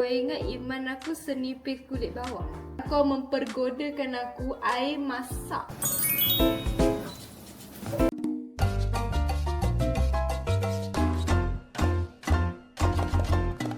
Kau ingat iman aku senipis kulit bawang? Kau mempergodakan aku air masak.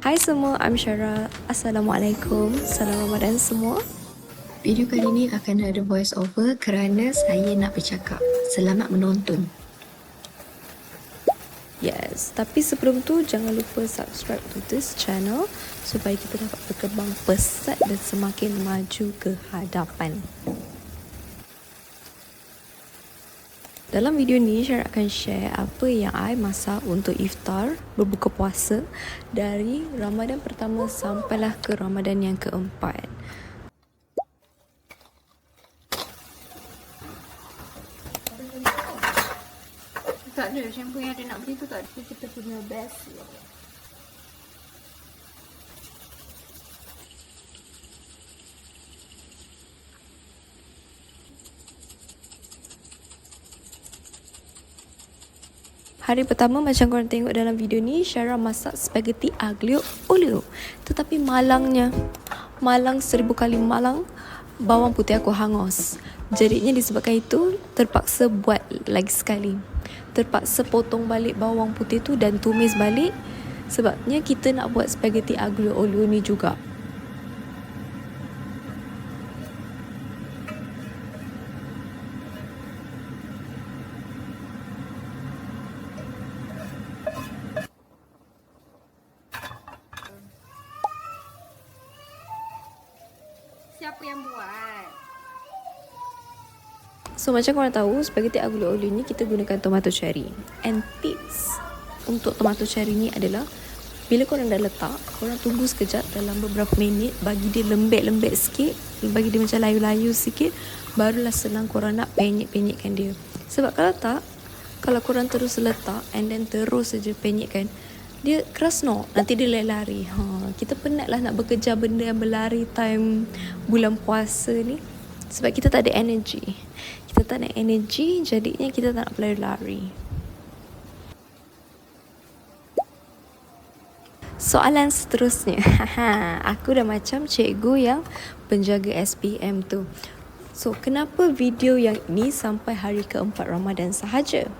Hai semua, I'm Syara. Assalamualaikum. Salam Ramadan semua. Video kali ini akan ada voice over kerana saya nak bercakap. Selamat menonton. Yes, tapi sebelum tu jangan lupa subscribe to this channel supaya kita dapat berkembang pesat dan semakin maju ke hadapan. Dalam video ni, Syara akan share apa yang I masak untuk iftar berbuka puasa dari Ramadan pertama sampailah ke Ramadan yang keempat. Tak ada, shampoo yang ada nak beli tu tak ada. Kita punya best. Hari pertama macam korang tengok dalam video ni, Syara masak spaghetti aglio olio. Tetapi malangnya, malang 1000 kali malang, bawang putih aku hangus. Jadinya disebabkan itu, terpaksa buat lagi sekali. Terpaksa potong balik bawang putih tu dan tumis balik. Sebabnya kita nak buat spaghetti aglio olio ni juga. Siapa yang buat? So macam korang tahu, spaghetti aglio olio ni kita gunakan tomato cherry. And tips untuk tomato cherry ni adalah bila korang dah letak, korang tunggu sekejap dalam beberapa minit, bagi dia lembek-lembek sikit, bagi dia macam layu-layu sikit, barulah senang korang nak penyek-penyekkan dia. Sebab kalau tak, kalau korang terus letak and then terus saja penyekkan, dia keras no, nanti dia lari. Kita penat lah nak bekerja benda yang berlari time bulan puasa ni. Sebab kita tak ada energy. Kita tak ada energy, jadinya kita tak nak berlari-lari. Soalan seterusnya. Aku dah macam cikgu yang penjaga SPM tu. So, kenapa video yang ini sampai hari keempat Ramadan sahaja?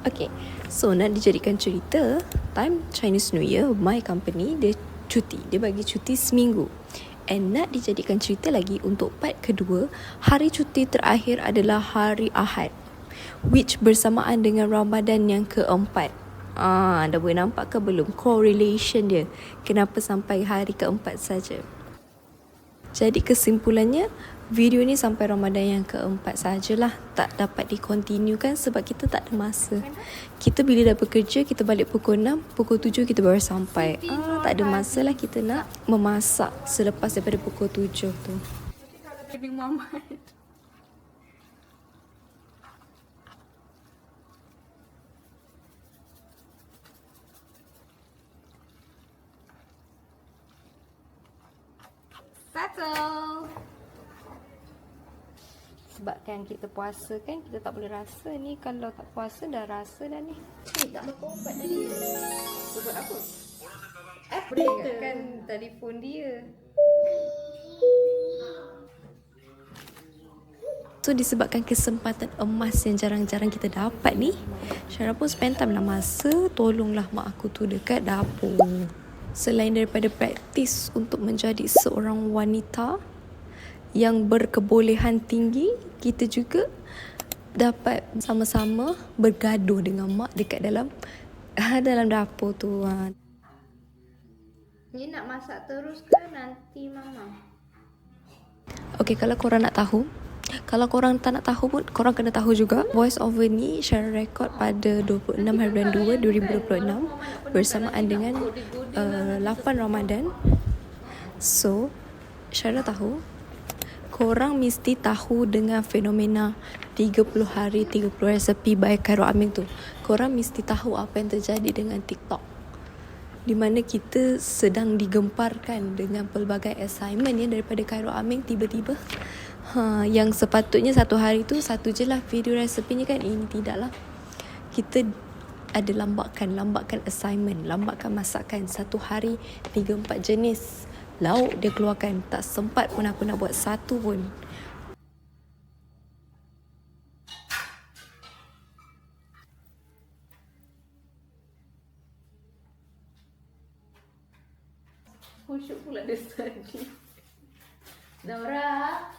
Okay, so nak dijadikan cerita, time Chinese New Year, my company, dia cuti. Dia bagi cuti seminggu. And nak dijadikan cerita lagi, untuk part kedua, hari cuti terakhir adalah hari Ahad, which bersamaan dengan Ramadan yang keempat. Dah boleh nampak ke belum correlation dia? Kenapa sampai hari keempat saja? Jadi kesimpulannya, video ni sampai Ramadan yang keempat sajalah. Tak dapat dikontinukan sebab kita tak ada masa. Kita bila dah bekerja, kita balik pukul 6, pukul 7 kita baru sampai. Tak ada masa lah kita nak memasak selepas daripada pukul 7 tu. Nabi Muhammad. Settle. Sebabkan kita puasa kan, kita tak boleh rasa ni. Kalau tak puasa dah rasa dah ni. Tak makan ubat tadi. Ubat apa? Kan telefon dia. So disebabkan kesempatan emas yang jarang-jarang kita dapat ni, Syara pun spend time lah masa tolonglah mak aku tu dekat dapur. Selain daripada praktis untuk menjadi seorang wanita yang berkebolehan tinggi, kita juga dapat sama-sama bergaduh dengan mak dekat dalam dapur tu. Ni nak masak terus ke nanti mama? Okay, kalau korang nak tahu, kalau korang tak nak tahu pun, korang kena tahu juga. Voice over ni Syara record pada 26 hari bulan 2 2026 bersamaan dengan 8 Ramadan. So Syara tahu korang mesti tahu dengan fenomena 30 hari 30 resepi by Khairul Aming tu. Korang mesti tahu apa yang terjadi dengan TikTok, di mana kita sedang digemparkan dengan pelbagai assignment ya daripada Khairul Aming. Tiba-tiba yang sepatutnya satu hari tu satu je lah video resepinya kan, ini tidak lah. Kita ada lambakan assignment, lambakan masakan. Satu hari 3-4 jenis lauk dia keluarkan. Tak sempat pun aku nak buat satu pun. Khusyuk pula dia study. Nora.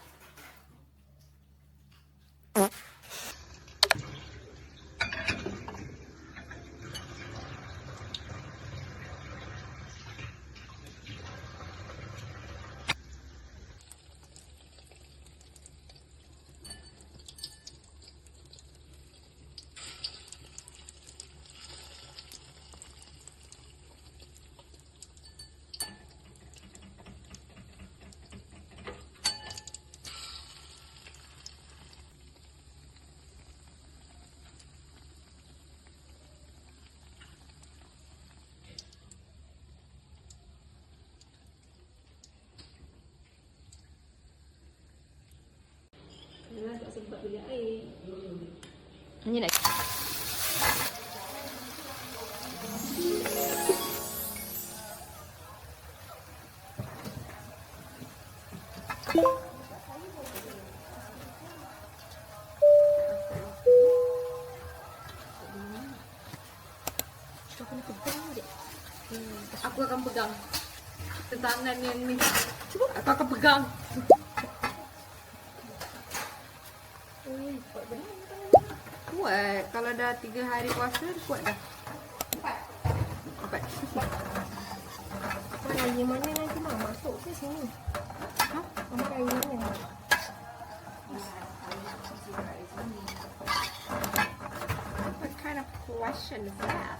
Tak sempat beli air. Ni nak Aku akan pegang tangan yang ni. Cuba aku akan pegang. Kuat. Kalau dah 3 hari puasa, kuat dah. 4. Mana raya mana nanti Mak masuk ke sini? Ha? Mama raya mana? What kind of question is that?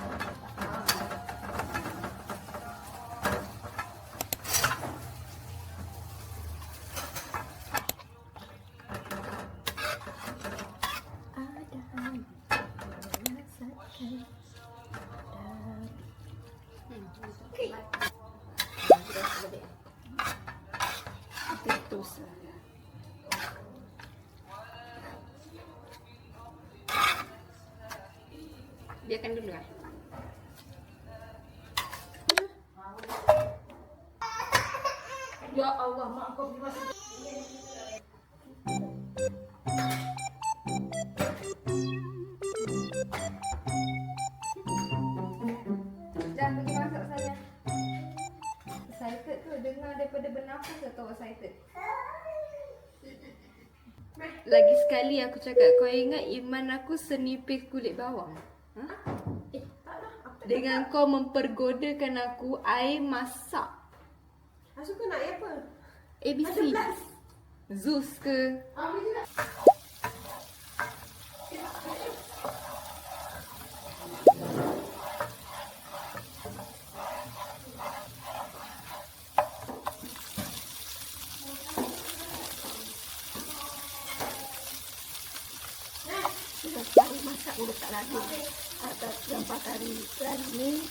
Biarkan dulu lah. Ya Allah, mak kau pergi masuk. Jangan pergi masuk sana. Excited tu, dengar daripada bernafas atau excited? Lagi sekali aku cakap, kau ingat iman aku senipis kulit bawang? Ha? Dengan kau mempergodakan aku air masak. Masuk kau nak air apa? ABC. Zeus ke? Baru masak pun letak lagi. Atas gambar kari ni.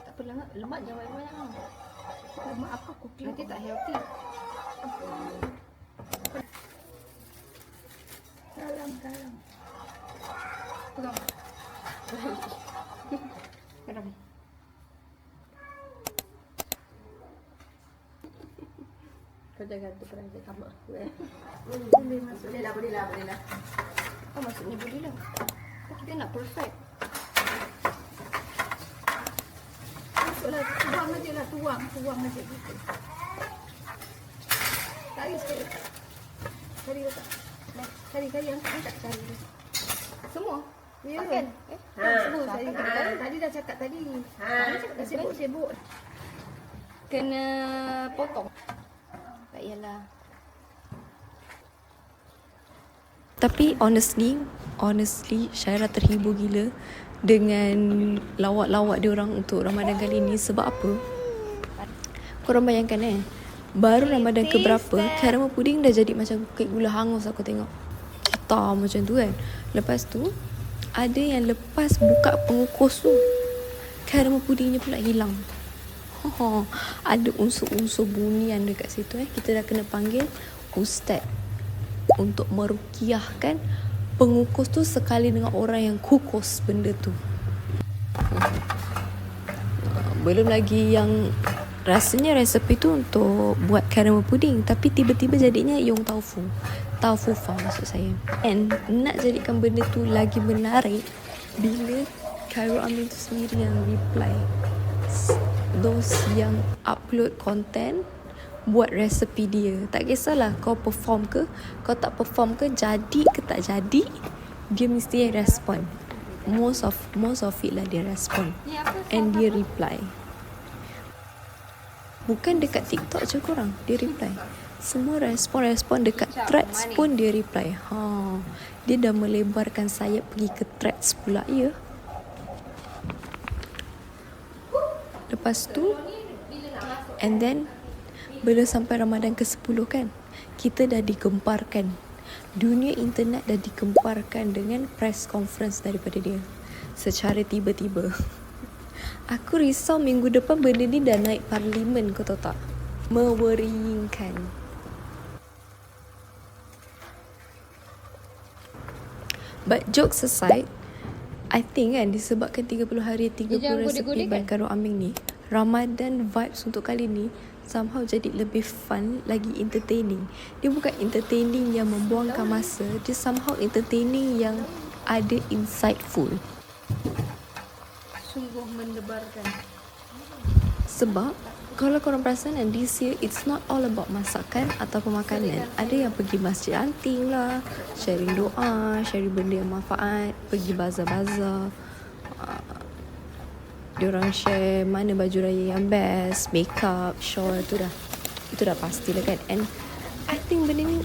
Tak apa lemak jangan banyak-banyak tau. Lemak apa kopi? Nanti tak healthy. Dalam. Pegang. Pegang. Kau jaga tu perangkat kamar aku Boleh masuk. Boleh lah. Oh maksudnya boleh lah. Kita nak perfect. Masuklah, tuang aje lah, tuang aje gitu. Tarik sikit. Tarik letak. Tarik angkat tarik. Semua? Ya. Pakai? Semua tarik. Tadi dah cakap tadi. Dah sibuk. Kena potong. Tak yalah. Tapi honestly Syairah terhibur gila dengan lawak-lawak dia orang untuk Ramadan kali ni. Sebab apa? Korang bayangkan baru Ramadan ke berapa, caramel pudding dah jadi macam kek gula hangus aku tengok. Hitam macam tu kan. Lepas tu ada yang lepas buka pengukus tu, caramel puddingnya pula hilang. Ada unsur-unsur bunian dekat situ. Kita dah kena panggil ustaz untuk merukiahkan pengukus tu sekali dengan orang yang kukus benda tu. Belum lagi yang rasanya resepi tu untuk buat caramel pudding, tapi tiba-tiba jadinya yong tofu fa maksud saya. And nak jadikan benda tu lagi menarik bila Khairul Amin tu sendiri yang reply those yang upload content buat resepi dia. Tak kisahlah kau perform ke, kau tak perform ke, jadi ke tak jadi, dia mesti respon. Most of it lah dia respon. And dia reply. Bukan dekat TikTok je korang dia reply. Semua respon dekat threads pun dia reply. Dia dah melebarkan sayap pergi ke threads pula ya. Lepas tu, and then bila sampai Ramadan ke-10 kan, kita dah digemparkan. Dunia internet dah digemparkan dengan press conference daripada dia secara tiba-tiba. Aku risau minggu depan benda ni dah naik parlimen, kau tahu tak? Meworryingkan. But jokes aside, I think kan disebabkan 30 hari 30 resepi by Khairul Amin ni, Ramadan vibes untuk kali ni somehow jadi lebih fun, lagi entertaining. Dia bukan entertaining yang membuangkan masa, dia somehow entertaining yang ada insightful. Sungguh mendebarkan. Sebab kalau korang perasan kan, this year it's not all about masakan atau makanan. Ada yang pergi masjid anting lah, sharing doa, sharing benda yang manfaat, pergi bazar-bazar. Diorang share mana baju raya yang best, makeup, shawl, itu dah pastilah kan. And I think benda ni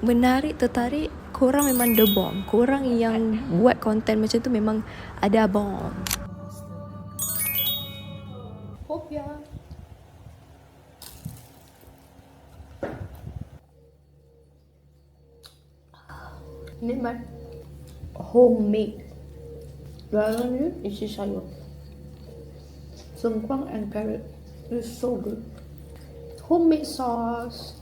menarik, tertarik. Korang memang the bomb. Korang yang buat konten macam tu memang ada bomb. Hope ya. Nikmat. Homemade. Dalamnya isi sayur. Sengkuang and carrot. It's so good. Homemade sauce.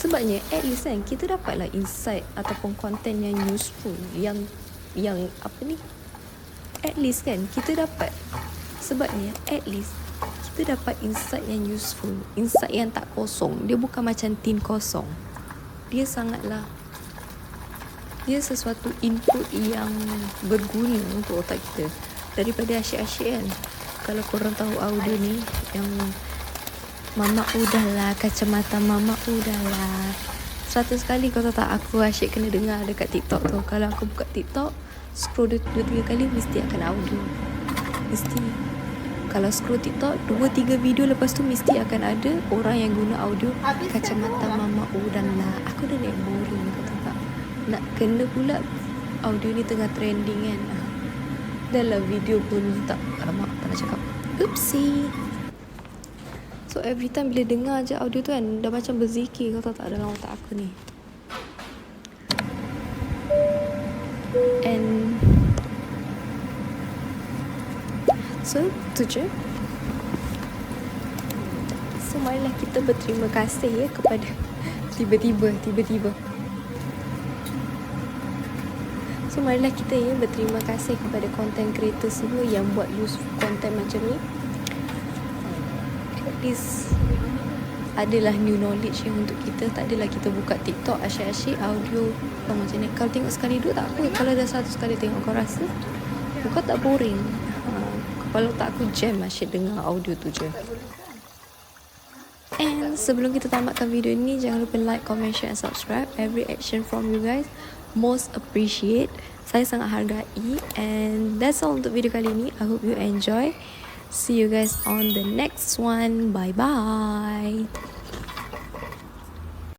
Sebabnya at least kan kita dapatlah insight ataupun konten yang useful, yang apa ni, at least kan kita dapat. Sebabnya at least kita dapat insight yang useful, insight yang tak kosong. Dia bukan macam tin kosong. Dia sesuatu input yang berguna untuk otak kita. Daripada asyik-asyik kan, kalau korang tahu audio ni yang Mama udahlah, kacamata mama udahlah. 100 kali kau tahu tak aku asyik kena dengar dekat TikTok tu. Kalau aku buka TikTok, scroll 2-3 kali mesti akan audio. Mesti. Kalau scroll TikTok 2-3 video lepas tu mesti akan ada orang yang guna audio kacamata mama udahlah. Aku dah naik boring, kau tahu tak. Nak kena pula audio ni tengah trending kan. Dah lah video pun tak. Alamak, tak nak cakap. Oopsie. So every time bila dengar je audio tu kan, dah macam berzikir, kau tahu tak, dalam otak aku ni. And so tu je. So marilah kita berterima kasih ya kepada tiba-tiba So marilah kita berterima kasih kepada content creator semua yang buat useful content macam ni. At least adalah new knowledge yang untuk kita. Tak adalah kita buka TikTok asyik-asyik audio macam ni. Kalau tengok sekali dua tak apa. Kalau dah satu sekali tengok, kau rasa kau tak boring? Kepala tak aku jam asyik dengar audio tu je. And sebelum kita tamatkan video ni, jangan lupa like, comment, share and subscribe. Every action from you guys most appreciate. Saya sangat hargai. And that's all untuk video kali ni. I hope you enjoy. See you guys on the next one. Bye bye.